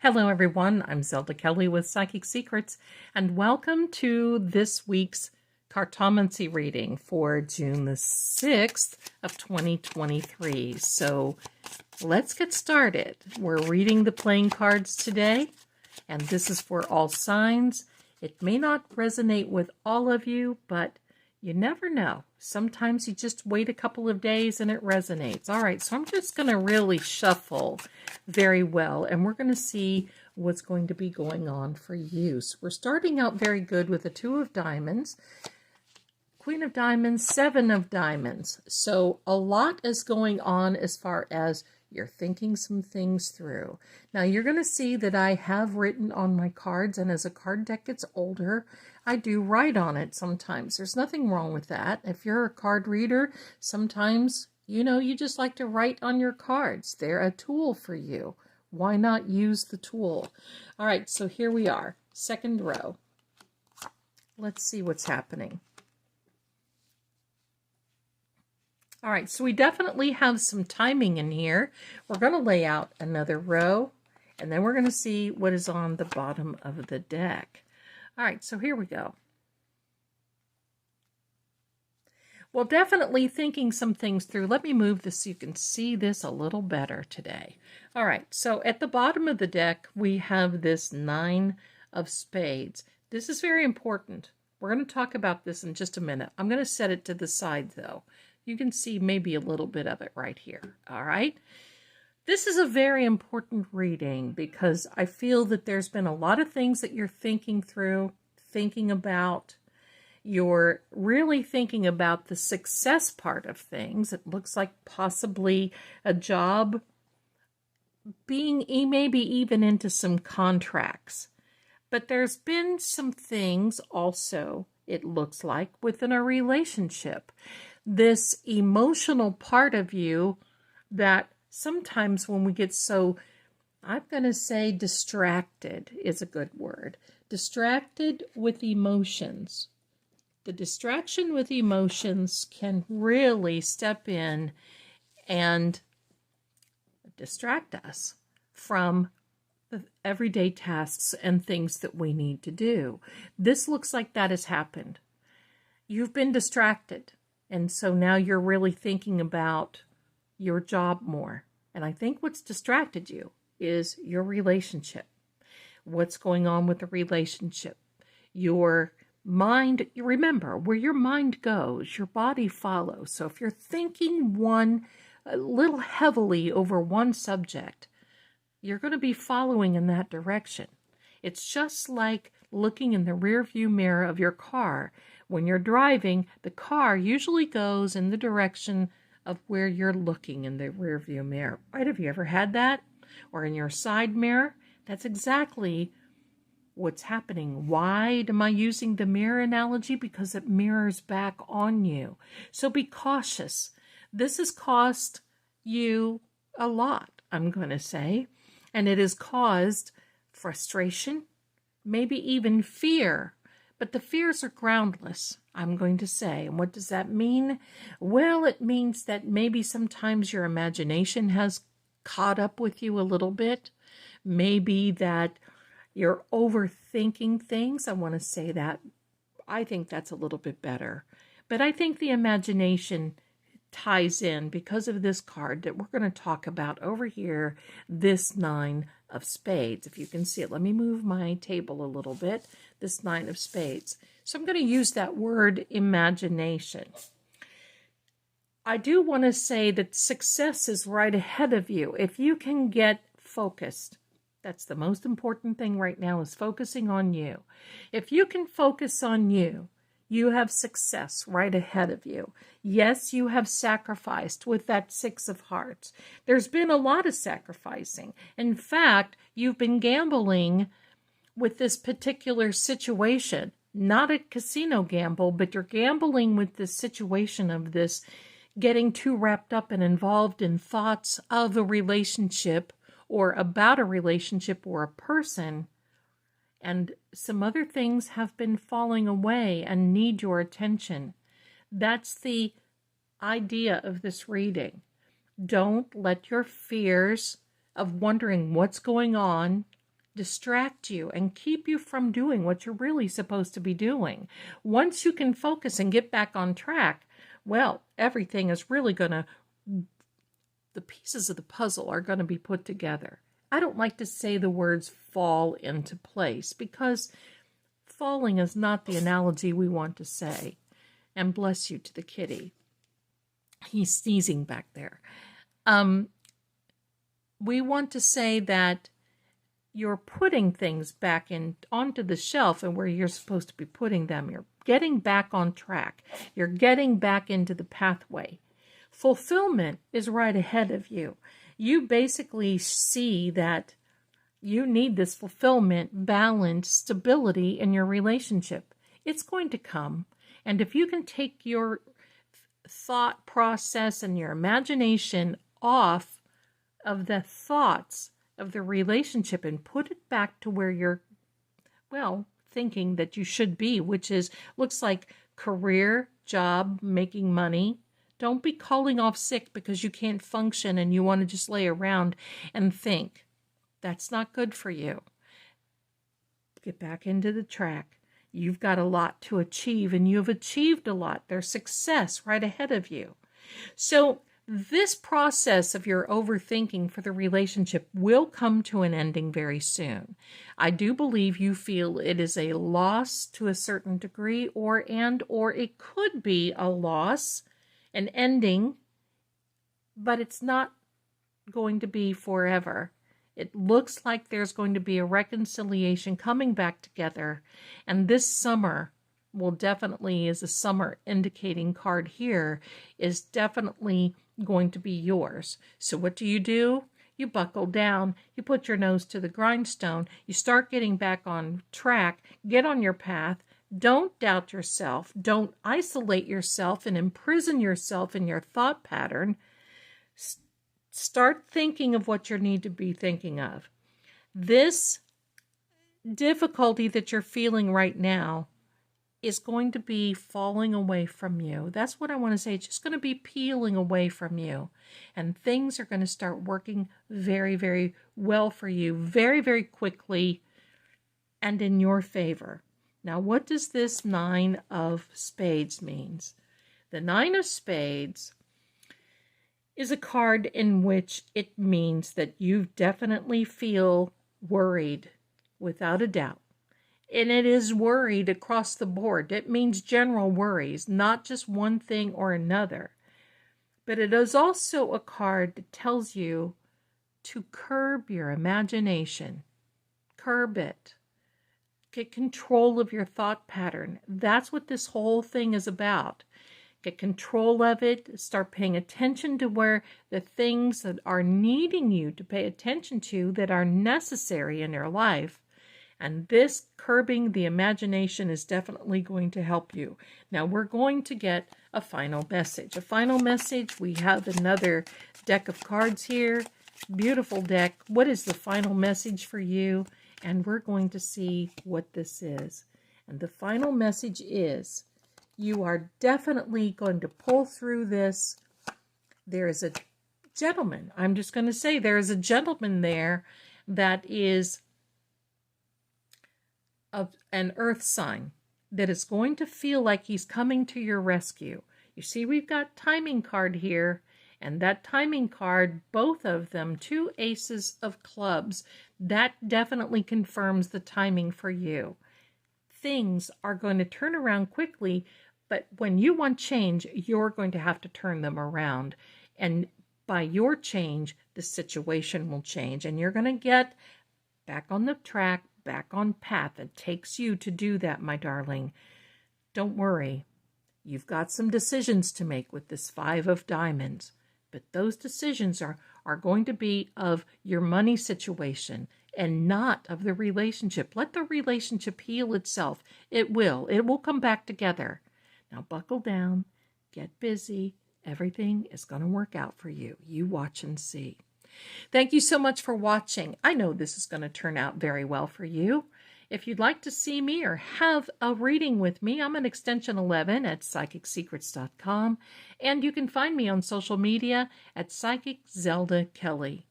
Hello, everyone. I'm Zelda Kelly with Psychic Secrets, and welcome to this week's cartomancy reading for June the 6th of 2023. So let's get started. We're reading the playing cards today, and this is for all signs. It may not resonate with all of you, but you never know. Sometimes you just wait a couple of days and it resonates. All right, so I'm just going to really shuffle very well, and we're going to see what's going to be going on for you. So we're starting out very good with the Two of Diamonds, Queen of Diamonds, Seven of Diamonds. So a lot is going on as far as you're thinking some things through. Now you're going to see that I have written on my cards, and as a card deck gets older, I do write on it sometimes. There's nothing wrong with that. If you're a card reader, sometimes, you just like to write on your cards. They're a tool for you. Why not use the tool? All right, so here we are, second row. Let's see what's happening. All right, so we definitely have some timing in here. We're going to lay out another row, and then we're going to see what is on the bottom of the deck. All right, so here we go. Well, definitely thinking some things through. Let me move this so you can see this a little better today. All right, so at the bottom of the deck, we have this Nine of Spades. This is very important. We're going to talk about this in just a minute. I'm going to set it to the side, though. You can see maybe a little bit of it right here. All right. This is a very important reading because I feel that there's been a lot of things that you're thinking through, thinking about. You're really thinking about the success part of things. It looks like possibly a job, being maybe even into some contracts. But there's been some things also, it looks like, within a relationship. This emotional part of you that sometimes when we get so, I'm going to say distracted is a good word. Distracted with emotions. The distraction with emotions can really step in and distract us from the everyday tasks and things that we need to do. This looks like that has happened. You've been distracted, and so now you're really thinking about your job more. And I think what's distracted you is your relationship. What's going on with the relationship? Your mind, remember, where your mind goes, your body follows. So if you're thinking a little heavily over one subject, you're going to be following in that direction. It's just like looking in the rear view mirror of your car. When you're driving, the car usually goes in the direction of where you're looking in the rear view mirror. Right? Have you ever had that? Or in your side mirror? That's exactly what's happening. Why am I using the mirror analogy? Because it mirrors back on you. So be cautious. This has cost you a lot, I'm going to say. And it has caused frustration, maybe even fear. But the fears are groundless, I'm going to say. And what does that mean? Well, it means that maybe sometimes your imagination has caught up with you a little bit. Maybe that you're overthinking things. I want to say that. I think that's a little bit better. But I think the imagination ties in because of this card that we're going to talk about over here, this Nine of Spades. If you can see it, let me move my table a little bit. This Nine of Spades. So I'm going to use that word imagination. I do want to say that success is right ahead of you. If you can get focused, that's the most important thing right now, is focusing on you. If you can focus on you, you have success right ahead of you. Yes, you have sacrificed with that Six of Hearts. There's been a lot of sacrificing. In fact, you've been gambling with this particular situation. Not a casino gamble, but you're gambling with this situation of this getting too wrapped up and involved in thoughts of a relationship or about a relationship or a person. And some other things have been falling away and need your attention. That's the idea of this reading. Don't let your fears of wondering what's going on distract you and keep you from doing what you're really supposed to be doing. Once you can focus and get back on track, well, everything is really the pieces of the puzzle are going to be put together. I don't like to say the words fall into place because falling is not the analogy we want to say. And bless you to the kitty. He's sneezing back there. We want to say that you're putting things back onto the shelf and where you're supposed to be putting them. You're getting back on track. You're getting back into the pathway. Fulfillment is right ahead of you. You basically see that you need this fulfillment, balance, stability in your relationship. It's going to come. And if you can take your thought process and your imagination off of the thoughts of the relationship and put it back to where you're, well, thinking that you should be, which looks like career, job, making money. Don't be calling off sick because you can't function and you want to just lay around and think. That's not good for you. Get back into the track. You've got a lot to achieve, and you have achieved a lot. There's success right ahead of you. So this process of your overthinking for the relationship will come to an ending very soon. I do believe you feel it is a loss to a certain degree, or it could be a loss, an ending, but it's not going to be forever. It looks like there's going to be a reconciliation coming back together. And this summer will definitely, is a summer indicating card here, is definitely going to be yours. So what do? You buckle down. You put your nose to the grindstone. You start getting back on track. Get on your path. Don't doubt yourself. Don't isolate yourself and imprison yourself in your thought pattern. Start thinking of what you need to be thinking of. This difficulty that you're feeling right now is going to be falling away from you. That's what I want to say. It's just going to be peeling away from you. And things are going to start working very, very well for you, very, very quickly and in your favor. Now, what does this 9 of Spades means? The 9 of Spades is a card in which it means that you definitely feel worried, without a doubt. And it is worried across the board. It means general worries, not just one thing or another. But it is also a card that tells you to curb your imagination. Curb it. Get control of your thought pattern. That's what this whole thing is about. Get control of it. Start paying attention to where the things that are needing you to pay attention to that are necessary in your life. And this curbing the imagination is definitely going to help you. Now we're going to get a final message. A final message. We have another deck of cards here. Beautiful deck. What is the final message for you? And we're going to see what this is. And the final message is, you are definitely going to pull through this. There is a gentleman. I'm just going to say there is a gentleman there that is of an earth sign that is going to feel like he's coming to your rescue. You see, we've got timing card here, and that timing card, both of them, 2 aces of clubs, that definitely confirms the timing for you. Things are going to turn around quickly, but when you want change, you're going to have to turn them around. And by your change, the situation will change. And you're going to get back on the track, back on path. It takes you to do that, my darling. Don't worry. You've got some decisions to make with this 5 of diamonds. But those decisions are going to be of your money situation and not of the relationship. Let the relationship heal itself. It will. It will come back together. Now buckle down, get busy. Everything is going to work out for you. You watch and see. Thank you so much for watching. I know this is going to turn out very well for you. If you'd like to see me or have a reading with me, I'm an extension 11 at PsychicSecrets.com, and you can find me on social media at Psychic Zelda Kelly.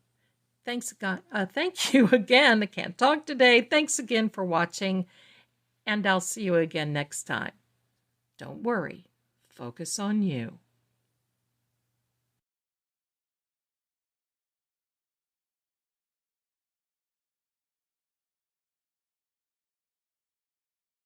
Thank you again. I can't talk today. Thanks again for watching, and I'll see you again next time. Don't worry. Focus on you.